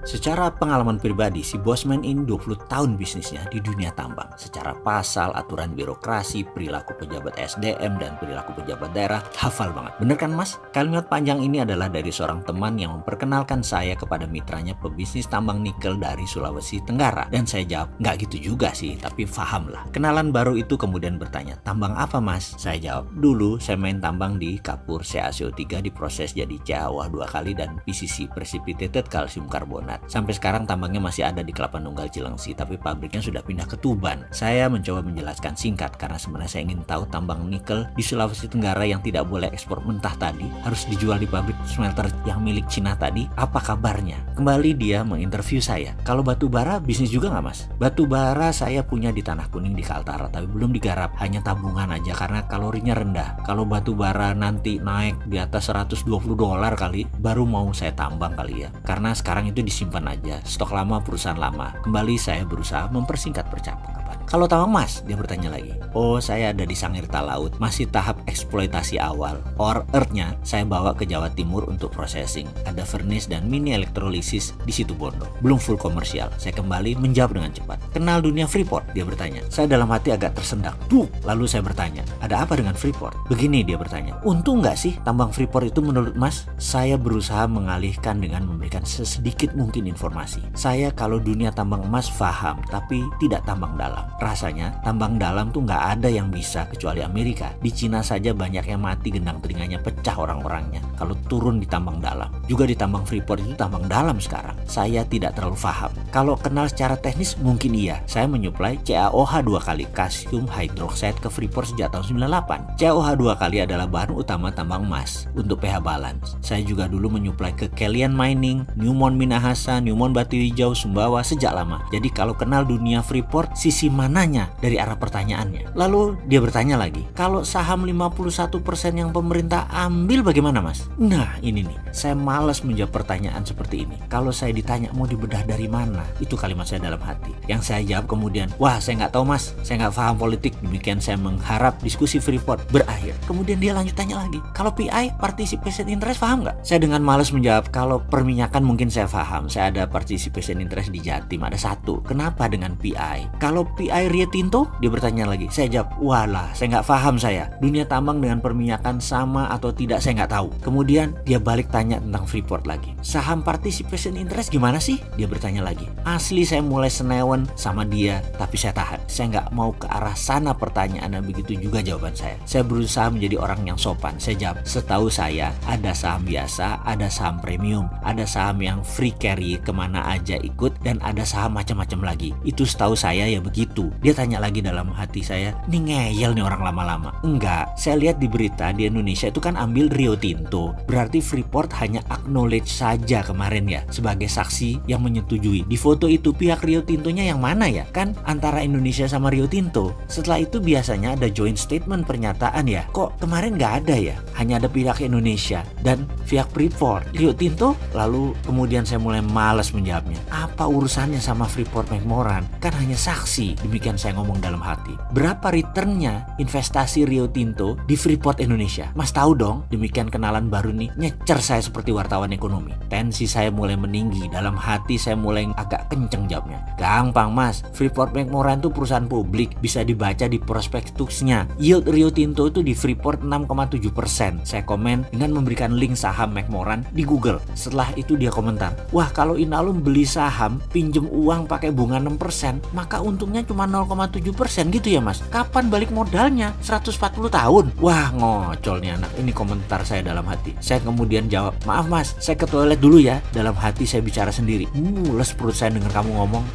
Secara pengalaman pribadi, si Bosman ini 20 tahun bisnisnya di dunia tambang. Secara pasal, aturan birokrasi, perilaku pejabat SDM, dan perilaku pejabat daerah, hafal banget. Bener kan mas? Kalimat panjang ini adalah dari seorang teman yang memperkenalkan saya kepada mitranya pebisnis tambang nikel dari Sulawesi Tenggara. Dan saya jawab, nggak gitu juga sih, tapi paham lah. Kenalan baru itu kemudian bertanya, tambang apa mas? Saya jawab, dulu saya main tambang di kapur CaCO3 diproses jadi CaOH 2 kali dan PCC, Precipitated Calcium Carbonate. Sampai sekarang tambangnya masih ada di Kelapa Nunggal Cilengsi, tapi pabriknya sudah pindah ke Tuban. Saya mencoba menjelaskan singkat karena sebenarnya saya ingin tahu tambang nikel di Sulawesi Tenggara yang tidak boleh ekspor mentah tadi harus dijual di pabrik smelter yang milik Cina tadi, apa kabarnya? Kembali dia menginterview saya. Kalau batu bara bisnis juga nggak mas? Batu bara saya punya di Tanah Kuning di Kaltara, tapi belum digarap, hanya tabungan aja karena kalorinya rendah. Kalau batu bara nanti naik di atas $120 kali, baru mau saya tambang kali ya. Karena sekarang itu disimpan aja, stok lama perusahaan lama. Kembali saya berusaha mempersingkat percakapan. Kalau tambang emas, dia bertanya lagi. Oh, saya ada di Sangirta Laut, masih tahap eksploitasi awal. Ore earth-nya saya bawa ke Jawa Timur untuk processing. Ada furnace dan mini elektrolisis di situ Bondo. Belum full komersial. Saya kembali menjawab dengan cepat. Kenal dunia Freeport? Dia bertanya. Saya dalam hati agak tersendak. Duh, lalu saya bertanya, ada apa dengan Freeport? Begini dia bertanya. Untung nggak sih tambang Freeport itu menurut mas? Saya berusaha mengalihkan dengan memberikan sesedikit mungkin informasi. Saya kalau dunia tambang emas paham, tapi tidak tambang dalam. Rasanya tambang dalam tuh nggak ada yang bisa kecuali Amerika. Di Cina saja banyak yang mati gendang telinganya pecah orang-orangnya kalau turun di tambang dalam. Juga di tambang Freeport itu tambang dalam sekarang. Saya tidak terlalu paham. Kalau kenal secara teknis mungkin iya. Saya menyuplai CaOH 2 kali calcium hydroxide ke Freeport sejak tahun 98. CaOH 2 kali adalah bahan utama tambang emas untuk pH balance. Saya juga dulu menyuplai ke Kelian Mining, Newmont Minahasa, Newmont Batu Hijau, Sumbawa sejak lama. Jadi kalau kenal dunia Freeport, sisi mananya dari arah pertanyaannya? Lalu dia bertanya lagi, kalau saham 51% yang pemerintah ambil bagaimana mas? Nah ini nih, saya malas menjawab pertanyaan seperti ini. Kalau saya ditanya mau dibedah dari mana, itu kalimat saya dalam hati. Yang saya jawab kemudian, wah saya nggak tahu mas, saya nggak paham politik. Demikian saya mengharap diskusi Freeport berakhir. Kemudian dia lanjut tanya lagi, kalau PI participation interest paham nggak? Saya dengan malas menjawab, kalau perminyakan mungkin saya paham. Saya ada participation interest di Jatim, ada satu. Kenapa dengan PI? Kalau PI Rio Tinto? Dia bertanya lagi. Saya jawab, walah saya nggak paham saya. Dunia tambang dengan perminyakan sama atau tidak saya nggak tahu. Kemudian dia balik tanya tentang Freeport lagi. Saham participation interest gimana sih? Dia bertanya lagi. Asli saya mulai senewan sama dia, tapi saya tahan. Saya nggak mau ke arah sana pertanyaannya, begitu juga jawaban saya. Saya berusaha menjadi orang yang sopan. Saya jawab, setahu saya ada saham biasa, ada saham premium, ada saham yang free carry kemana aja ikut, dan ada saham macam-macam lagi. Itu setahu saya ya begitu. Dia tanya lagi dalam hati saya, ini ngeyel nih orang lama-lama. Enggak, saya lihat di berita di Indonesia itu kan ambil Rio Tinto. Berarti Freeport hanya acknowledge saja kemarin ya, sebagai saksi yang menyetujui. Di foto itu pihak Rio Tintonya yang mana ya? Kan antara Indonesia sama Rio Tinto. Setelah itu biasanya ada joint statement pernyataan ya. Kok kemarin nggak ada ya? Hanya ada pihak Indonesia dan pihak Freeport. Rio Tinto? Lalu kemudian saya mulai malas menjawabnya. Apa urusannya sama Freeport McMoran? Kan hanya saksi. Demikian saya ngomong dalam hati. Berapa returnnya investasi Rio Tinto di Freeport Indonesia? Mas tahu dong? Demikian kenalan baru nih. Nyecer saya seperti wartawan ekonomi. Tensi saya mulai meninggi. Dalam hati saya mulai agak kenceng jawabnya. Gampang mas. Freeport McMoran itu perusahaan publik. Bisa dibaca di prospektusnya. Yield Rio Tinto itu di Freeport 6,7%. Saya komen dengan memberikan link saham McMoran di Google. Setelah itu dia komentar. Wah kalau Inalum beli saham pinjem uang pakai bunga 6%, maka untungnya cuma 0,7% gitu ya mas. Kapan balik modalnya? 140 tahun. Wah ngocol nih anak. Ini komentar saya dalam hati. Saya kemudian jawab, maaf mas, saya ke toilet dulu ya. Dalam hati saya bicara sendiri. Mules perut saya dengar kamu ngomong.